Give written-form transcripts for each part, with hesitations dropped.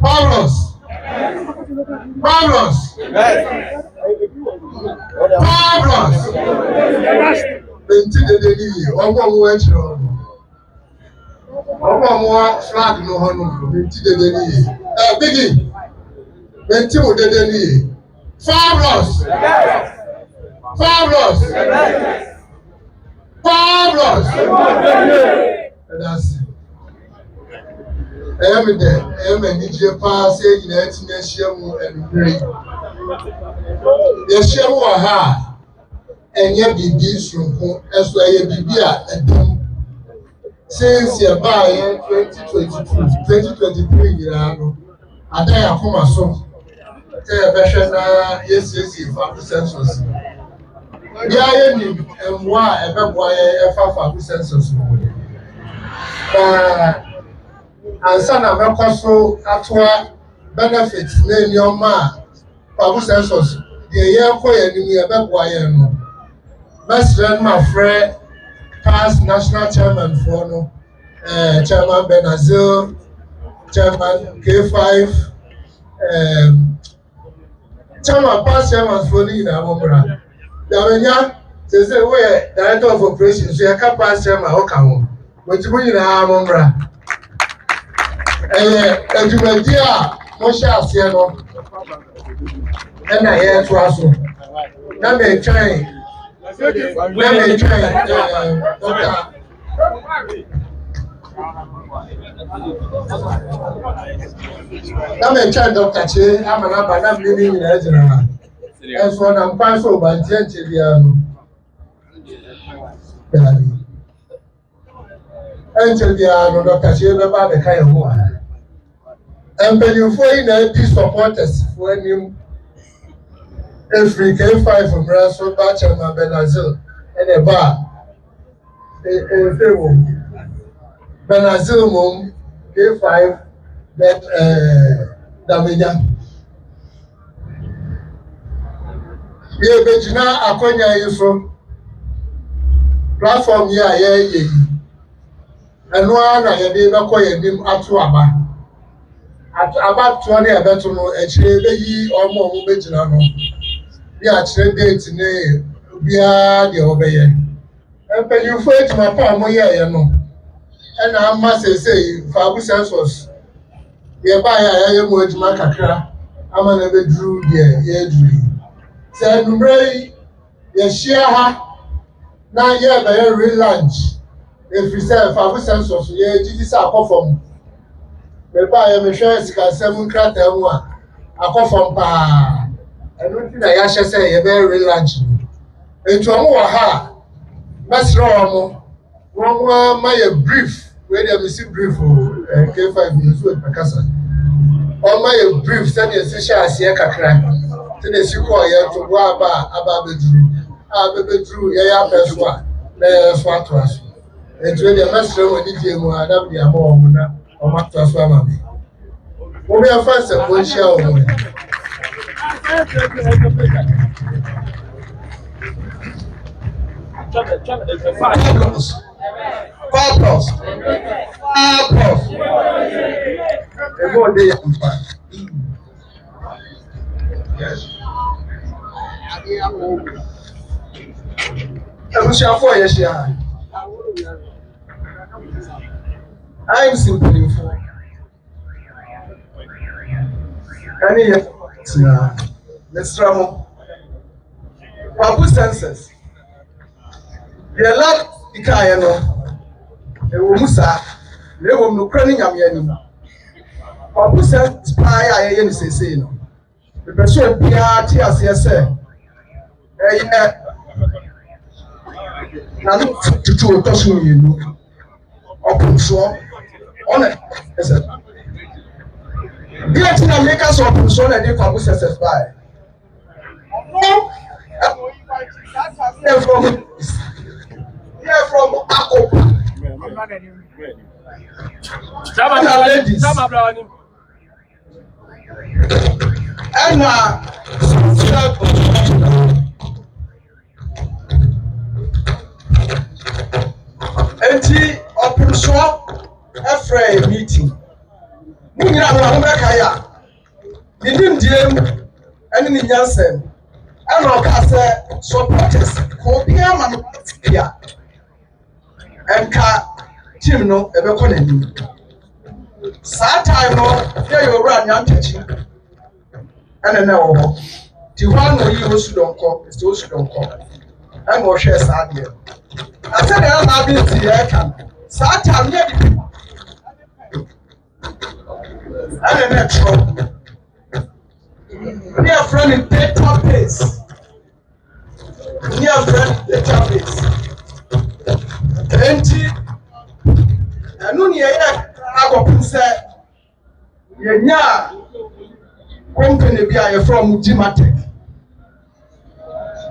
Pavlos. Pavlos. Pavlos. Benti de deni. Ọmọ mu ẹkyerẹ ọmọ. Ọmọ mu flag no hɔ no. Benti de deni. Biggie. Benti mu de deni. Pavlos. Pavlos. Pavlos. That's it. I am there. I am a DJ pass. You know, it's a shame and great. The shame was hard. And yet, be this from as well. You be at them. Since you buy 2022, 2023, you know, I think I come as so. Tell a version, yes, 5% yeah, and why a boy a 5% and son of a coso at benefits name your man, Pabu Census, the year for a beboy. Best friend, my friend, past national chairman for no, Chairman Benazil, Chairman K5, Chairman past chairman for the Amobra. Yamenya, they say, we're director of operations, so you can't pass chairman, okay, but you in Amobra. Edumedia, Mosha Siano, and I hear to us. Let me try, Dr. Che, I'm an abandoned living in Ezra. As for I'm passed over Gentiano. Gentiano, Dr. Che, about the Kayamoa. And when you find these supporters when you every K5 from Russell Batcher, Benazil, and a bar, Benazil Mom, K5, that Damina. Ye Bejina Akonya Yuso platform ye, and one I had never called him Atuaba. About 20 a better no, actually, or more Bejina. We are date name, we are the obey. And when you fight to my palm, you know. And I must say, Fabu Census, we are by a word to my cacra. I'm an ever drew the dream. Said, Ray, yes, share her. Now, yeah, by a real lunch. If we say Fabu Census, yeah, this are perform. We buy a machine, 7 crack, I come from Pa. Everything that Yasha say, a very lunch. And to ha, Master Romo, one my brief, where they receive brief for K5 minutes with Pacasa. On my brief, send a session as Yakakra, to the Sukoya to Waba, Ababe Drew, Yaya Peswa, there's what to us. And to the master when it came, I don't be a more or Master Swammy. We are first and one shell. Purpose. A more day on fire. Yes. I'm simply for any let's travel. Papu Census. The love the Kayano, a Musa, they will no cranning Yamiani. Papu Census, I say no. The person be a TSS. Now look to a person you know. Open so on it. Get in a make us open so that they can Census by. They're from Akopa. Ladies. And open shop after a meeting. nyina no ahomeka ya ne nimdiem ene ne nyansem ena oka sɛ supporters ko bia ma no bia enka team no ebekɔ n'anim saa time no yɛ yowura nyantachi ena na wɔ hɔ ti hɔ no yi osudɔnkɔ mr osudɔnkɔ ena ɔhwɛ saa deɛ ase na na bi ti yɛ ka saa time yɛ di ena na tro near friend database near friend database enti enu ni yɛ akɔpem sɛ yɛnya company bi a yɛfrɛ mu Gimatech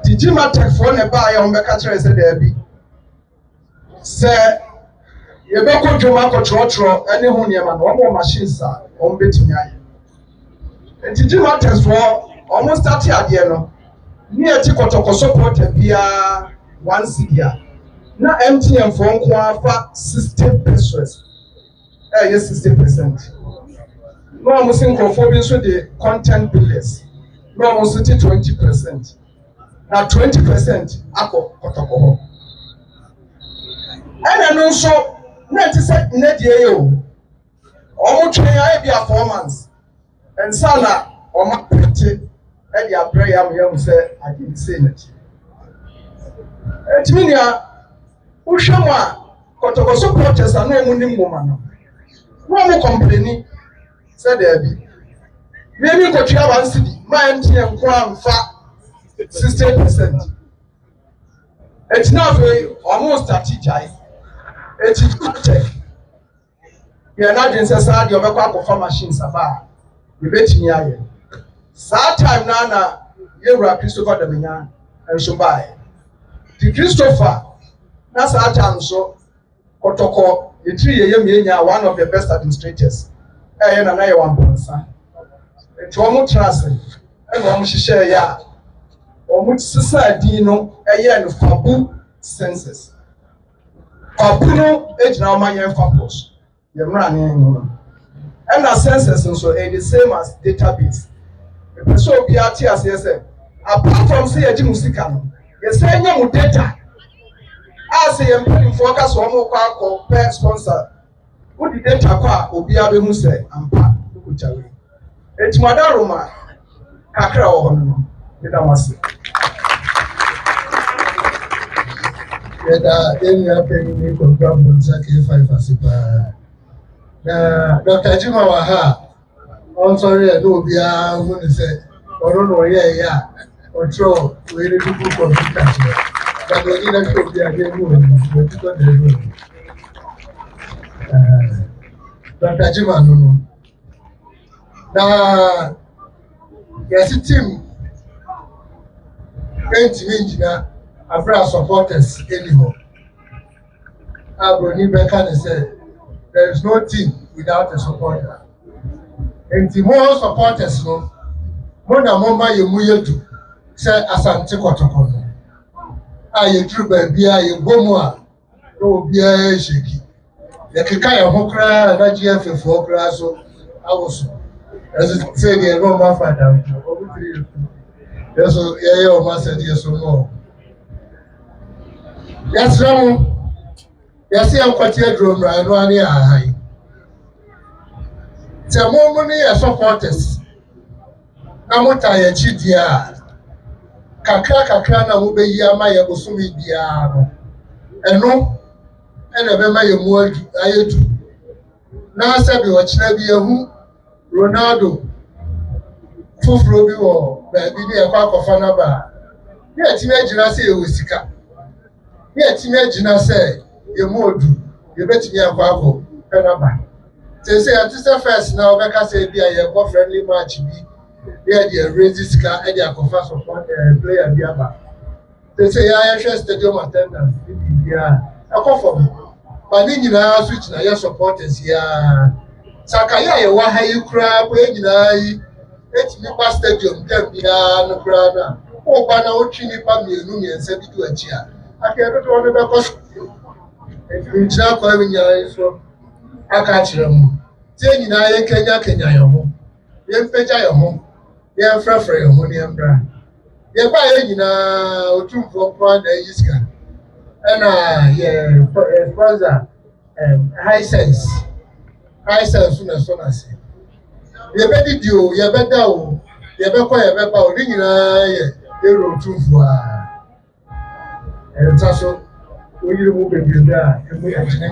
di Gimatech foɔ na ɛbaa yɛ wɔn bɛka kyerɛ sɛ daabi sɛ yɛbɛkɔ dwom akɔtwerɛtwerɛ ɛne ho nneɛma no wɔn wɔ machines a wɔn bɛtumi ayɛ nti Gimatech foɔ wɔn start adeɛ no ne yɛti kɔtɔkɔ supporter biara 1 cedi a na MTN foɔ nko afa 60 pesos ɛyɛ 60%. Na wɔn si nkurɔfoɔ bi nso de content pillars na wɔn nso ti 20%. Na 20% akɔ kɔtɔkɔ hɔ. Ɛna no nso na ti sɛ ne deɛ yɛ o. Wɔn twɛn ayɛ bi a 4 months. Nsa na wɔn apɛte ɛde abrɛ yam yam sɛ ade se n'akyi. Ɛtumi nua wohwɛ mu a kɔtɔkɔ supporters a na wɔn nim moma no. Na wɔn complaini sɛ daabi. Mimi nkɔtua 1 cedi ma MTN nko amfa 60%. Eti na afei wɔn start gyae. Eti check. Yɛn adwene sɛ saa deɛ ɔbɛkɔ akɔfa machines aba a yɛbɛtumi ayɛ. Saa time na yɛwura Christopher Damenya nso baeɛ. Ti Christopher na saa time so kɔtɔkɔ yɛtiri yɛyɛ mienya one of the best administrators ɛyɛ na yɛ Wamponsa. Eti wɔn tena ase ɛna wɔn hyehyɛ yɛ a wɔn sisa din no ɛyɛ no Fabu census. Fabu no egyina wɔn ayɛ Fabus yɛmura ne ɛnyɛ ɛna census nso ɛyɛ the same as database. Ɛpɛsɛ obi ate aseɛ sɛ apart from sɛ yɛgye mu sika no yɛsɛ nyɛ mu data a sɛ yɛn mpanimfoɔ ka sɛ wɔn kɔ akɔ pɛ sponsor wodi data kɔ a obiara bɛhu sɛ ampa okuta wei etumada roma kakra wɔ hɔ no yɛda mo ase. Yɛda yɛnua panyin ne kɔnkura mbɔnsa K5 ase paa na Dr. Jima wɔ ha a ɔnsɔre yɛ na obiara hu ne sɛ ɔno na ɔyɛɛyɛ a ɔtwerɛ wei ne dugu kɔmputa kyerɛ na ɔnyi na hwɛ obiara ne mu ɔno ɔtutɔ na ɛmu ɔno Dr. Jima no na yɛsi team ɛntumi ngyina abira supporters ɛni hɔ a broni bɛka ne sɛ there is no team without a supporter. Nti mo supporters no mo na mo ma yɛ mu yɛ du sɛ Asante Kɔtɔkɔ no a yɛduru baabi a yɛbɔ mu a na obiara hyɛki yɛkeka yɛn ho koraa na GFfoɔ koraa so awɔ so ɛso sɛ deɛ no ɔmo afa dam ɔmo tiri yɛso yɛyɛ ɔmo asɛdeɛ so no yɛsrɛ mo yɛsɛ yɛnkɔte aduro mmara no ane ahan sɛ mo ne yɛ supporters na mo ta yɛ akyi deɛ a kakra na mo bɛyi ama yɛ bosomi biara no ɛno ɛna ɛbɛma yɛ mu ayɛ du na sɛ bi ɔkyerɛ bi ehu Ronaldo foforɔ bi wɔ baabi ne yɛkɔ akɔfa n'aba ne yɛtumi agyina sɛ yɛwɔ sika ne yɛtumi agyina sɛ yɛmu odu yɛbɛtumi akɔ n'aba sɛ yɛte sɛ first na ɔbɛka sɛ bi a yɛkɔ friendly match bi ne yɛde raise sika ɛde akɔfa support player bi aba sɛ yɛahwɛ stadium attendance ne biribiara ɛkɔ fam ba ne nyinaa so gyina yɛ supporters yaa sakayɛ a yɛwɔ ha yi koraa bɔ yɛ nyinaa yi etumi ba stadium dɛm biara no koraa no a wɔba na wotwi nipa mmiɛnsa bi do akyi a akɛyɛ dodoɔ no bɛkɔ so nkyerɛ akɔ mi nyinaa yi so aka akyerɛ mu tie nyinaa yɛn kenya yɛn ho yɛn mpagya yɛn ho yɛn frɛfrɛ yɛn ho ne yɛn mbra yɛn ba yɛn nyinaa otumfoɔ mpoa na eyi sika ɛna yɛ sponsor high sense na so na se yɛbɛdidi o yɛbɛda o yɛbɛkɔ yɛbɛba o ne nyinaa yɛ yɛwura otumfoɔ a ɛnta so oyiri mu bebrebe a emu yɛ kyene.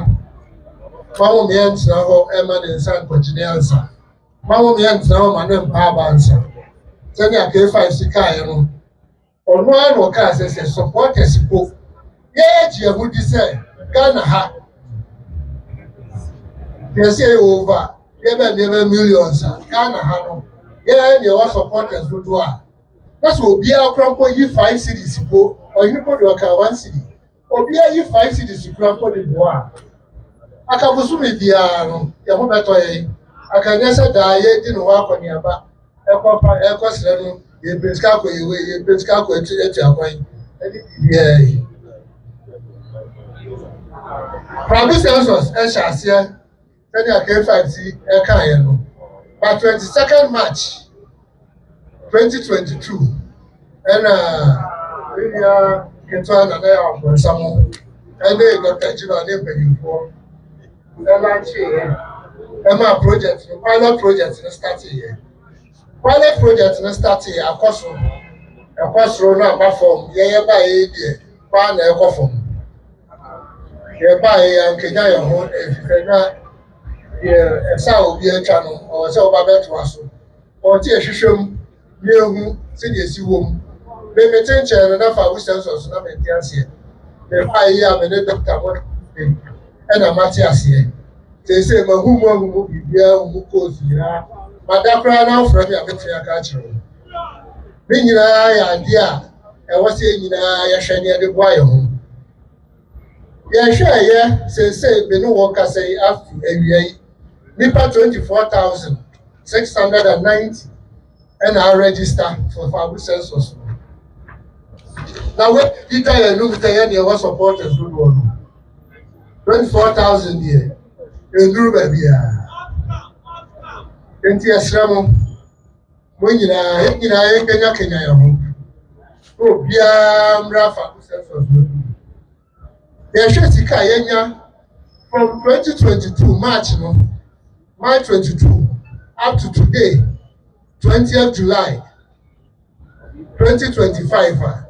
Mamu mìíràn tena hɔ ɛma ne nsa nkɔgyene ansa. Mamu mìíràn tena hɔ ma ne mpa aba ansa. Sɛdeɛ K5 si kaeɛ no, ɔno ara na ɔkaa sɛ supporters po. Yɛgye ɛho di sɛ Ghana ha. Yɛsɛ yɛ over yɛbɛ nneɛma millions a Ghana ha no yɛyɛ deɛ ɛwɔ supporters dodoɔ a. Na sɛ obiara kora mpo yi 5 cedis po, ɔyene po deɛ ɔka 1 cedi. Obiara yi 5 cedis kora mpo de boa a. Akabusumi biara no yɛho bɛtɔ yɛn akanyɛ sɛ daa yɛdi ne ho akɔneaba ɛkɔ srɛ no yɛpɛ sika akɔ yɛwe yɛpɛ sika akɔ atu akwan ɛde biribiara yi. Prabu census ɛhyɛ aseɛ sɛdeɛ K5 si ɛkaeɛ no by 22nd March 2022 ɛna ɛnua ketewa na ɛyɛ ɔbɔnsam ɛne Dr. Jina ne mpanyinfoɔ Emma project, pilot project no starting here. Pilot project no starting here. Akɔsoro na aba form. Yɛyɛ ba yɛ die. Ba na ɛkɔ form. Yɛ ba yɛ ankenya yɛ ho efifɛ na yɛ ɛsa obi atwa no. Ɔwɔ sɛ ɔba bɛto aso. Ɔte ehwehwɛ mu. Yɛ ehu sɛdeɛ esi wɔ mu. Mɛmɛ kyɛnkyɛn no na fa wo census na mɛ di aseɛ. Yɛ ba yɛ a mɛ ne doctor mo ɛna mate aseɛ sɛ mahumu biribiara mu kɔɔsu nyinaa mada koraa na afrɛ me a mɛtumi aka akyerɛ wo ne nyinaa yɛ adeɛ a ɛwɔ sɛ nyinaa yɛhwɛ ne yɛde boa yɛn ho yɛhwɛ ɛyɛ sɛsɛ me ne wɔ kasa yi afi awia yi nipa 24,690 ɛna aregister for Fabu census na wɔdi da yɛn no sɛ yɛn deɛ ɛwɔ supporters dodoɔ no 24,000 deɛ enduru baabi a nti ɛsrɛ mo nyinaa yɛnkenya yɛn ho obiara mmra Fabu census no yɛhwɛ sika a yɛnya from 2022 March 22 up to today 20th July 2025 a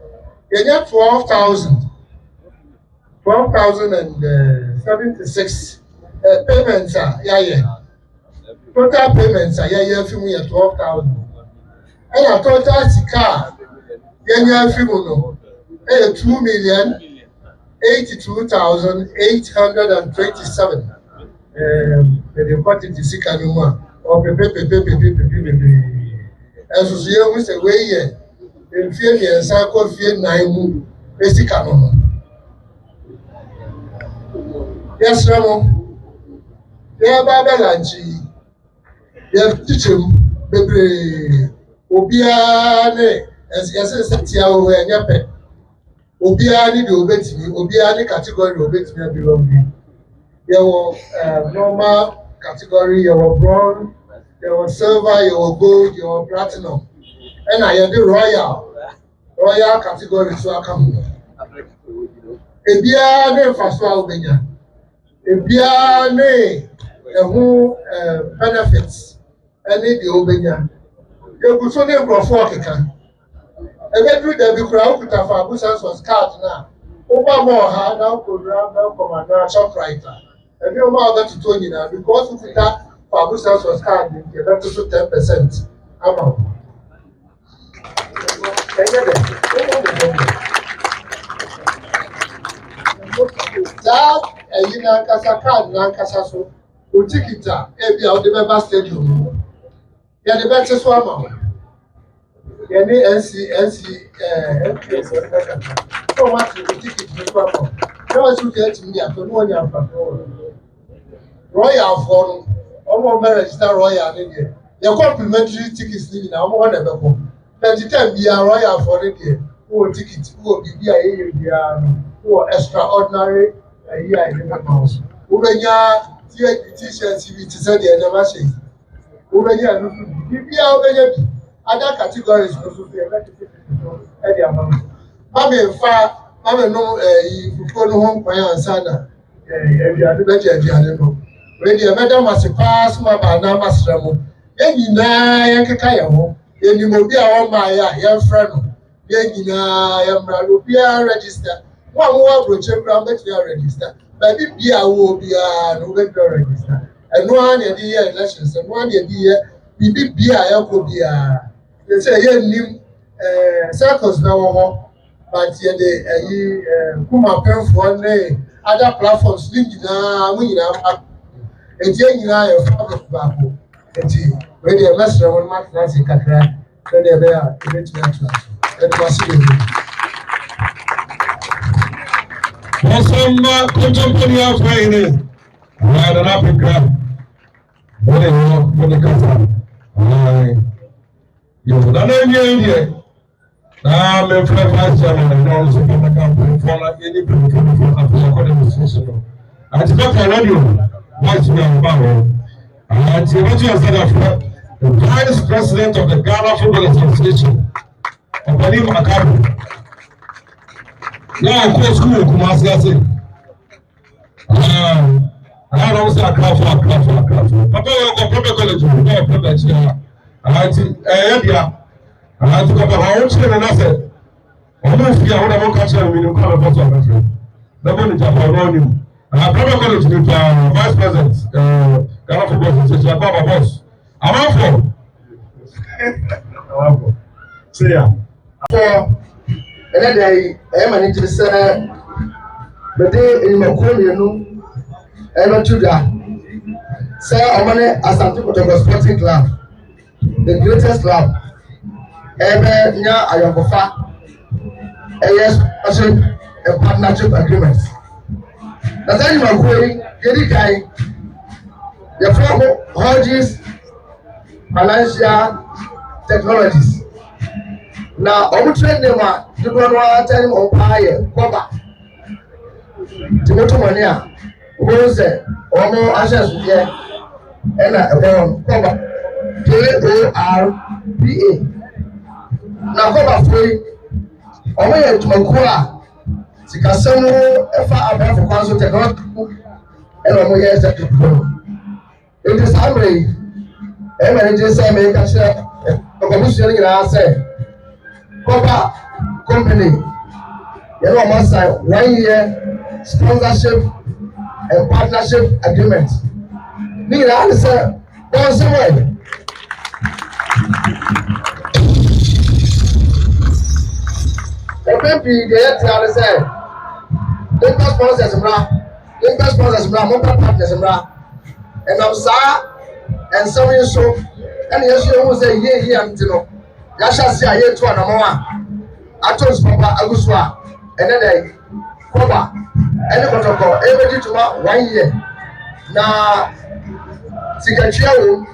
yɛnya 12,076 payments a yɛayɛ total payments a yɛayɛ afi mu yɛ 12,000 ɛna total sika a yɛnya afi mu no ɛyɛ 2,082,827 ɛde kɔtete sika no mu a ɔpepepepepepepepepe ɛsoso yɛhu sɛ wei yɛ mfie mmiɛnsa kɔ fie 9 mu esika no yɛsrɛ mo yɛba abɛlankye yɛkyekyɛ mu bebree obiara ne yɛsɛ sɛ tia wɔ ɛnyɛ pɛ obiara ne deɛ obetumi obiara ne category obetumi abelong bi yɛwɔ normal category yɛwɔ bronze yɛwɔ silver yɛwɔ gold yɛwɔ platinum ɛna yɛde royal category so aka ho ebiara ne nfa so a wobɛnya ebiara ne ɛho benefits ɛne deɛ wobɛnya yɛgu so ne nkurɔfoɔ ɔkeka ɛbɛduru daabi koraa wokuta Fabu census card na woba ma ɔha na wokɔdura Melcom anaa Shoprite a ɛne ɔma a wobɛtotɔ nyinaa because wokuta Fabu census card nti yɛbɛto so 10% ama wo ɛnyɛ dɛ saa ɛyi n'ankasa card n'ankasa so o ticket a ebi a wode bɛba stadium no yɛde bɛte so ama wo yɛne nc nps bɛka so wɔn ate o ticket no so ama na wɔn nso kɛ ɛtumi de afɔ ne wɔn nyɛ afa royalfoɔ no wɔn bɛ register royal ne deɛ yɛ complimentary tickets ne nyinaa wɔn na ɛbɛkɔ pɛnti time biara royalfoɔ ne deɛ wɔwɔ ticket wɔwɔ biribi a yɛyɛ biara no wɔwɔ extraordinary ayi a yɛde bɛka wɔn so wobɛnya t-shirt bi te sɛ deɛ ɛnɛma hyɛ yi wobɛnya no so biribiara wobɛnya bi other categories no so yɛbɛtete so ɛde ama no mame nom fufuo no ho nkwan ansa na aduane bɛgye aduane no wei deɛ mɛda mo ase paa so ma baa na masrɛ mo yɛn nyinaa yɛnkeka yɛn ho yɛnim obi a wɔmmaeɛ a yɛmfrɛ no yɛn nyinaa yɛmmra no obiara register mo a mowɔ aburokye kora mobɛtumi aregister baabi bia wɔ biara no wobɛtumi aregister ɛno ara na yɛde yɛ elections ɛno ara na yɛde yɛ biribi bia a yɛkɔ biara sɛ yɛnnim circles na wɔ hɔ but yɛde kuma pɛnfoɔ ne other platforms ne nyinaa mo nyinaa ma enti yɛn nyinaa yɛ fabric baako enti wei deɛ mɛsrɛ mo no matena ase kakra sɛdeɛ ɛbɛyɛ a ɛbɛtumi atena so ɛde mo ase bebree. Wasamba contemporary fine. Wada na Africa. Wale kasa. Yo, dana yeye. Na me flefa chama na no so na campaign for na any people for Africa demonstration. Ati ba for radio. Voice me on power. Ati what you said Africa. The Vice President of the Ghana Football Association. Obani Makabu. Now, of school, Kumasi, I don't say a class. Papa, you go to college, you go to college. I to go to our own children, and I said, almost here, what I'm catching, we don't call a photo of it. The one in Japan, running. I probably college with Vice President, Ghana Football Association, Baba Boss. I'm out for. See ya. ɛnɛ da yi ɛyɛ ma ne gyere sɛ bɛde enyimako mmienu ɛbɛto dwa sɛ ɔmo ne Asante Kotoko Sporting Club the greatest club ɛbɛnya ayɔnkofa ɛyɛ sponsorship and partnership agreement na sɛ enyimako yi yɛdi kan yɛfrɛ mo Hodges Financial Technologies na ɔmo trade name a dodoɔ no ara tɛn mo paa yɛ kɔba tìmɔtò mɔni a wɔn sɛ ɔmo ahyɛ sodeɛ ɛna ɛbɔ kɔba KORBA na kɔba fo yi ɔmo yɛ dwumakuo a sikasɛm ɛfa abɛɛfo kwan so technology ɛna ɔmo yɛ ɛsɛ dodoɔ eti saa mmerɛ yi ɛmɛ ne gye sɛ ɛmɛ yi ka kyerɛ ɔkɔmusua no nyinaa sɛ. Copa company, you know, must sign 1 year sponsorship and partnership agreement. Need to say, go somewhere. The people get to say, local sponsors, more partners, and I'm sorry, and some you so, and yes, you will say, yeah, and you know. Yasha si aye to anamo a atos papa aguso a ene dai koba ene kotoko ebeji tuma 1 year na sikachia wo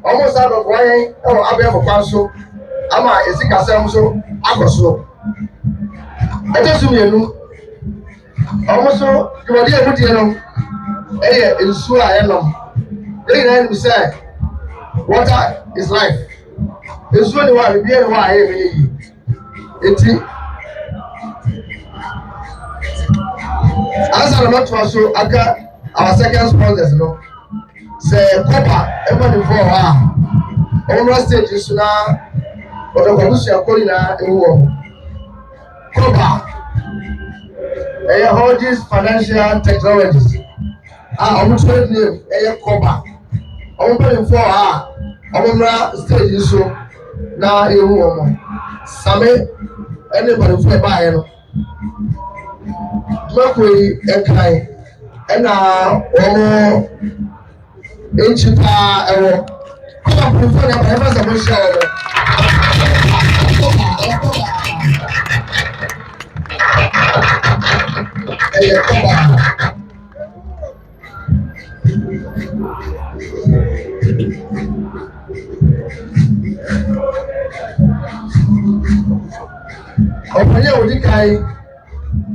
almost out of 1 year e wo abe for kwanso ama esikasem so agoso etesu mienu almost so jumadi ebudi no eye ensu a enom dey na em say water is life. Esuo ni wa bibi ni wa aye me yi eti asa na matwa so aka our second sponsors no say Copa everybody for ha on stage so na odokobusu akori na ewo Copa Hodges Financial Technologies omo trade name Copa omo pay for ha omo stage so na ewu ọmọ same ẹni ìbàdàn ẹ báyìí no dùmọ̀kùnrin ẹ̀kan ẹ̀na ọmọ ẹ̀nkyí paa ẹ̀wọ̀ kọ́ba kùnfọ́ ní abàyẹ̀ bá sàmú ṣe ọ̀rọ̀ ẹ̀yẹ kọ́ba. Ọ̀pọ̀lọpọ̀ Odikai,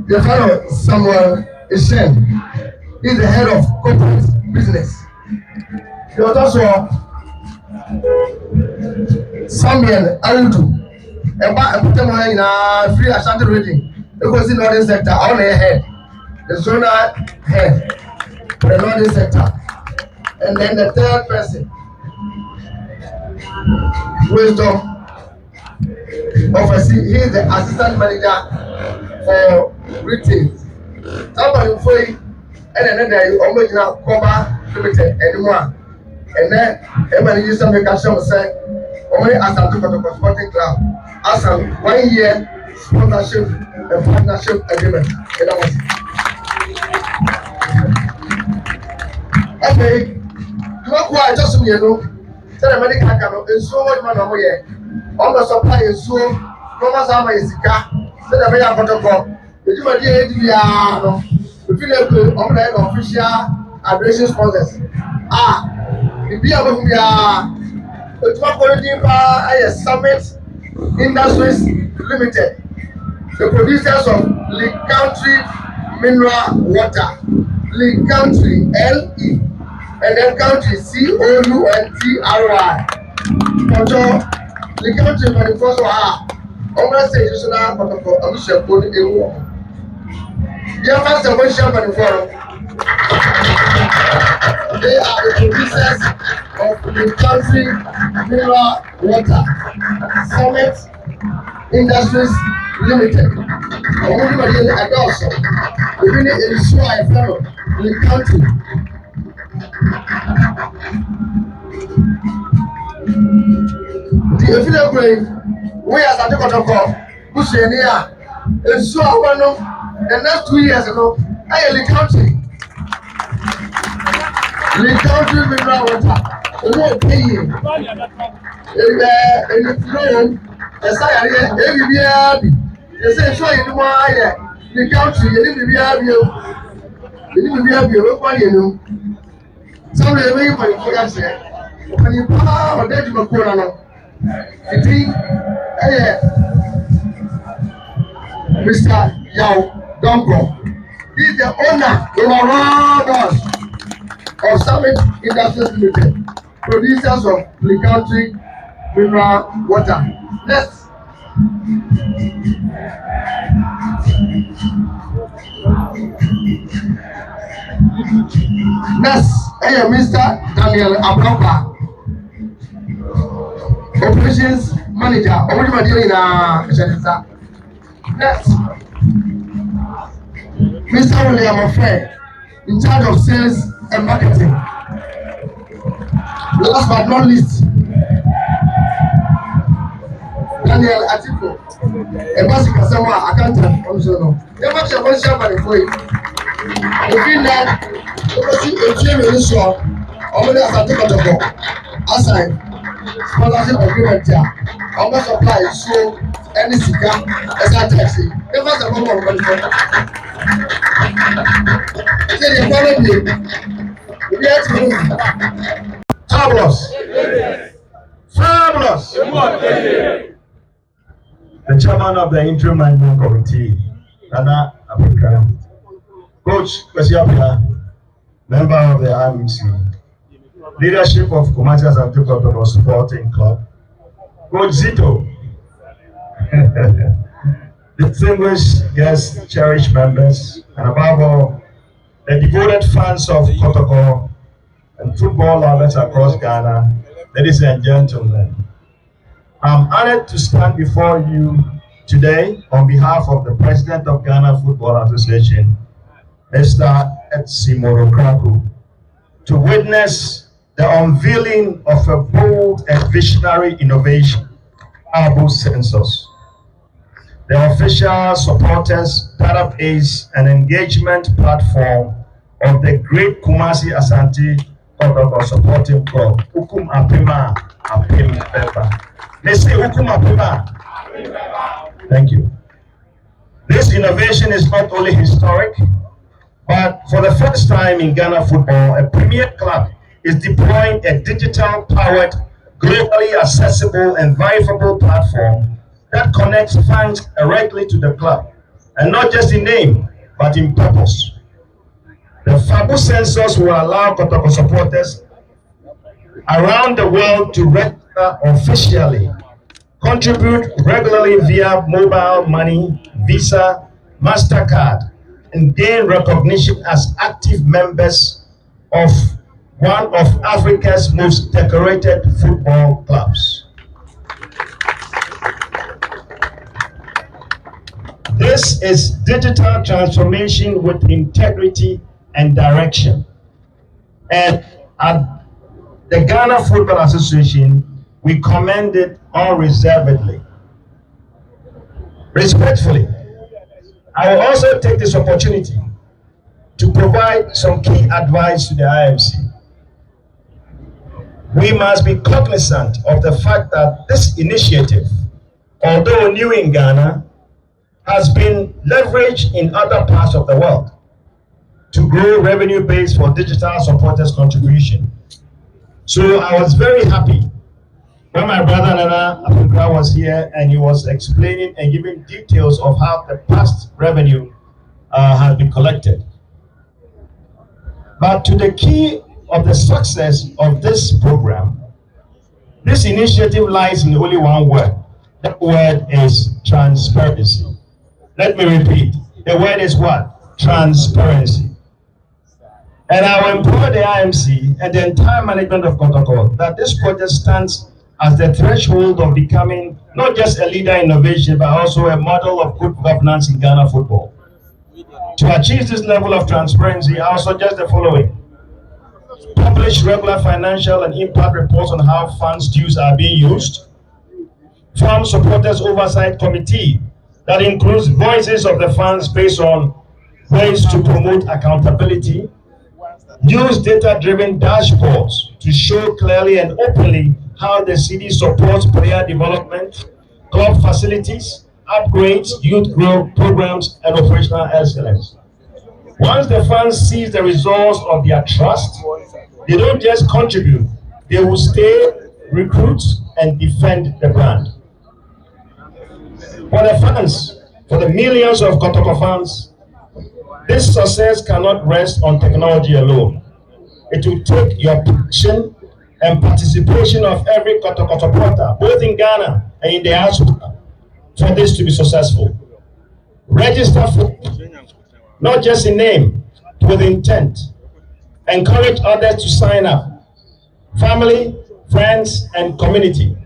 the fellow Samuel Ishen, is the head of corporate business. The other so Samuel Arudu. Eba eputemo ina free Ashanti reading. Because in northern sector, on the head, the zonal head for the northern sector, and then the third person, Wisdom. Obviously, he is the assistant manager for retail. Somebody for you, and another original cover limited anymore. And then, everybody used to make a show say, only as a sporting club, as a 1 year sponsorship and partnership agreement. And that was it. Okay, you are just you know, tell the medical cannot, and so much man over here. All the supply is so, no matter is car, tell the medical protocol. The human being, if you have to online official addressing sponsors. The beer of the Summit Industries Limited, the producers of Lake Country Mineral Water, Lake Country LE, and then Country COUNTRY. Lake Country for the first one. Almost say you should have protocol of Shepard Ewo. Dear Master, what shall I follow? They are the producers of the Country Mineral Water, Summit Industries Limited. Everybody also, even if it's so I follow the country. The affiliate we as a protocol, Bushenia, and so I want the next 2 years ago, I am the country. The country mineral water, owó péye, ẹni flow, ẹ̀sá yàrá ẹ̀rí bí ẹ̀bí, ẹ̀sẹ̀ ìṣó yìí ni wọ́n á yẹ, the country yẹn ní bíbí ẹ̀bí o, yẹn ní bíbí ẹ̀bí o, ó kọ́ yẹn nu. Sáwọn ẹ̀rọ yìí pàdé fún yàtọ̀ ẹ̀, ọ̀pẹ̀ni paa ọ̀dẹ́ ìdìbò kúrò náà, ìdí ẹ̀yẹ Mr. Yao Donko, he is the owner of us. Of Summit Industries Limited, producers of the country mineral water. Next. Next, Mr. Daniel Abrampa, Operations Manager. Next, Mr. William Affair, in charge of sales and marketing. Last but not least, Daniel Atiko, a basic Kasawa accountant, also. The much of one share by the way. If you know, a team in this shop, only as a ticket of as I sponsorship agreement here, almost apply so any cigar as I taxi. It was a moment of money. Say you follow me. We have to move. Fabulous. Fabulous. The chairman of the interim management committee, Nana Africa, Coach Kwesiapia, member of the RMC, leadership of Kumasi Asante Kotoko Sporting Club, Coach Zito, distinguished guests, cherished members, and above all, the devoted fans of Kotoko and football lovers across Ghana, ladies and gentlemen. I'm honored to stand before you today on behalf of the President of Ghana Football Association, Mr. Etsimoro Kraku, to witness the unveiling of a bold and visionary innovation, Abu Census. The official supporters, database, and engagement platform of the great Kumasi Asante Kotoko Supporting Club, Hukum Apima Apim Beba. Let's say Hukum Apima. Thank you. This innovation is not only historic, but for the first time in Ghana football, a premier club is deploying a digital-powered, globally accessible and viable platform that connects fans directly to the club, and not just in name, but in purpose. The FABU census will allow Kotoko supporters around the world to register officially, contribute regularly via mobile money, Visa, MasterCard, and gain recognition as active members of one of Africa's most decorated football clubs. This is digital transformation with integrity and direction. And at the Ghana Football Association, we commend it unreservedly. Respectfully, I will also take this opportunity to provide some key advice to the IMC. We must be cognizant of the fact that this initiative, although new in Ghana, has been leveraged in other parts of the world to grow revenue base for digital supporters contribution. So I was very happy when my brother Nana Afinkra was here and he was explaining and giving details of how the past revenue has been collected. But to the key of the success of this program, this initiative lies in only one word. That word is transparency. Let me repeat. The word is what? Transparency. And I will implore the IMC and the entire management of Kotoko that this project stands as the threshold of becoming not just a leader in innovation, but also a model of good governance in Ghana football. To achieve this level of transparency, I will suggest the following. Publish regular financial and impact reports on how funds dues are being used. Form supporters oversight committee that includes voices of the funds based on ways to promote accountability. Use data-driven dashboards to show clearly and openly how the city supports player development, club facilities, upgrades, youth growth programs, and operational excellence. Once the fans see the results of their trust, they don't just contribute, they will stay, recruit, and defend the brand. For the fans, for the millions of Kotoko fans, this success cannot rest on technology alone. It will take your passion and participation of every Kotoko supporter, both in Ghana and in the diaspora, for this to be successful. Register for, not just in name, with intent. Encourage others to sign up. Family, friends, and community.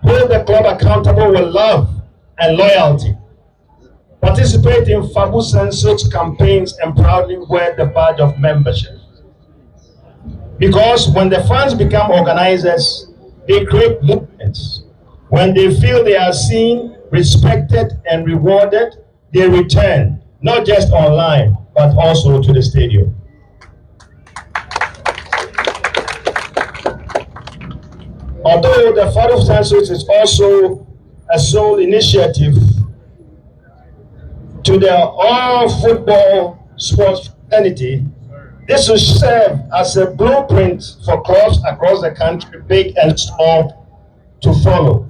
Hold the club accountable with love and loyalty. Participate in FABU census campaigns and proudly wear the badge of membership. Because when the fans become organizers, they create movements. When they feel they are seen, respected, and rewarded, they return, not just online, but also to the stadium. Although the FABU census is also a sole initiative to the all football sports fraternity, this will serve as a blueprint for clubs across the country, big and small, to follow.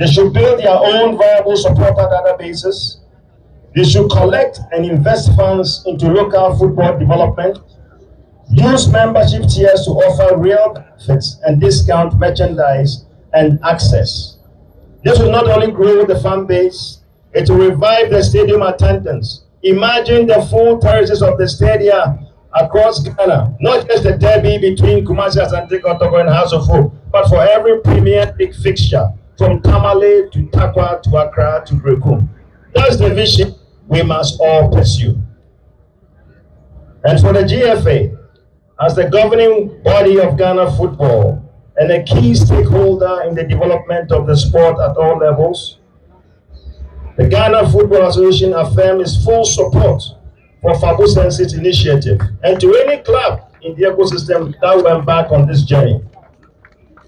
They should build their own viable supporter databases. They should collect and invest funds into local football development. Use membership tiers to offer real benefits and discount merchandise and access. This will not only grow the fan base, it will revive the stadium attendance. Imagine the full terraces of the stadium across Ghana, not just the derby between Kumasi, Asante Kotoko, and House of Hope, but for every Premier League fixture, from Tamale to Takwa to Accra to Brekum. That's the vision we must all pursue. And for the GFA, as the governing body of Ghana football and a key stakeholder in the development of the sport at all levels, the Ghana Football Association affirms its full support for FABU census initiative and to any club in the ecosystem that will embark on this journey.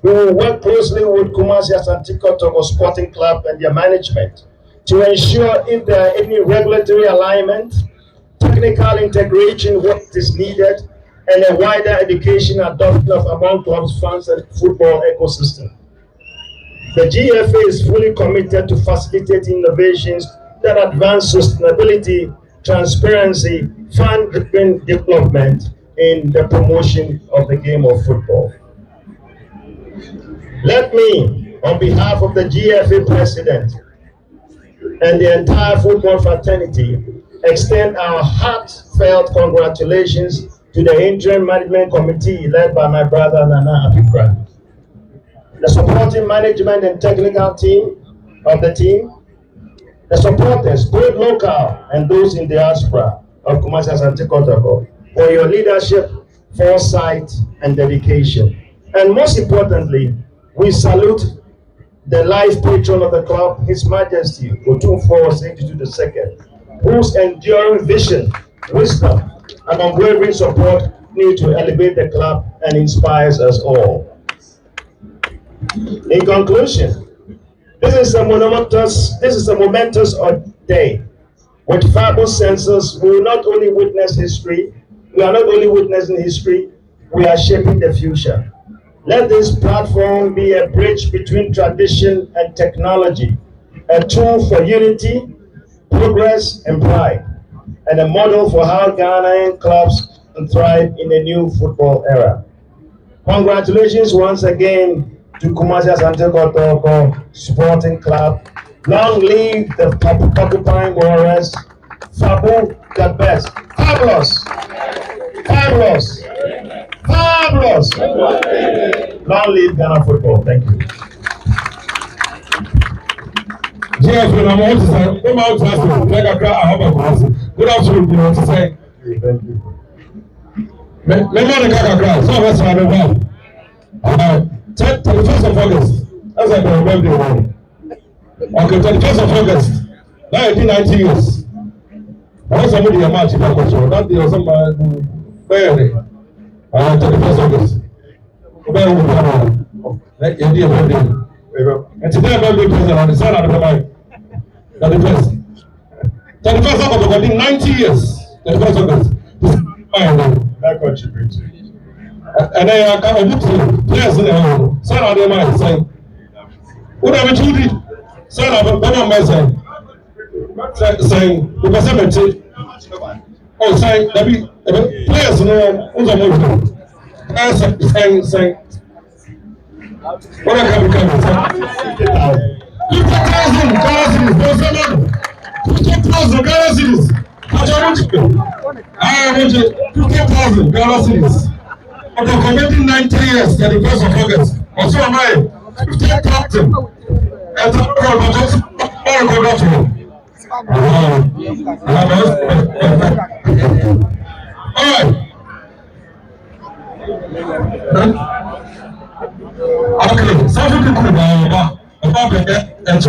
We will work closely with Kumasi Asante Kotoko Sporting Club and their management to ensure if there are any regulatory alignment, technical integration, what is needed, and a wider education adoption of among clubs, fans, and football ecosystem. The GFA is fully committed to facilitating innovations that advance sustainability, transparency, fan-driven development in the promotion of the game of football. Let me, on behalf of the GFA president and the entire football fraternity, extend our heartfelt congratulations to the interim management committee led by my brother Nana Apikra, the supporting management and technical team of the team, the supporters, both local and those in diaspora of Kumasi Asante Kotoko, for your leadership, foresight, and dedication. And most importantly, we salute the life patron of the club, His Majesty Otumfuo Osei-Tutu II, whose enduring vision, wisdom, and unwavering support need to elevate the club and inspires us all. In conclusion, this is a momentous day. With fabulous senses, we will not only witness history, we are not only witnessing history, we are shaping the future. Let this platform be a bridge between tradition and technology, a tool for unity, progress, and pride, and a model for how Ghanaian clubs can thrive in a new football era. Congratulations once again to Kumasi Asante Kotoko Sporting Club. Long live the Porcupine Warriors. Fabu the best. Fabulous! Fabulous! Fabulous! Long live Ghana football. Thank you. Good afternoon, you know, to say. Thank you. Member Kakakra, so let's have a vote. 31st of August, that's like my birthday one. Okay, 31st of August, 1990 years. I want somebody a match in that control. That day or somebody, barely. 31st August. Like your dear birthday. And today, birthday present on the side of the mind. 31st August, I did 90 years. 31st August. That contributes. And then I come and look players in the home. Son of them are saying, what have you did? Son of them are saying, because I'm oh, saying, that be players in the home. Saying, what I can become? 50,000 Ghana cedis. I want you 50,000 Ghana cedis. After committing 90 years, 31st of August, also am I 50,000. And okay, something cool about the and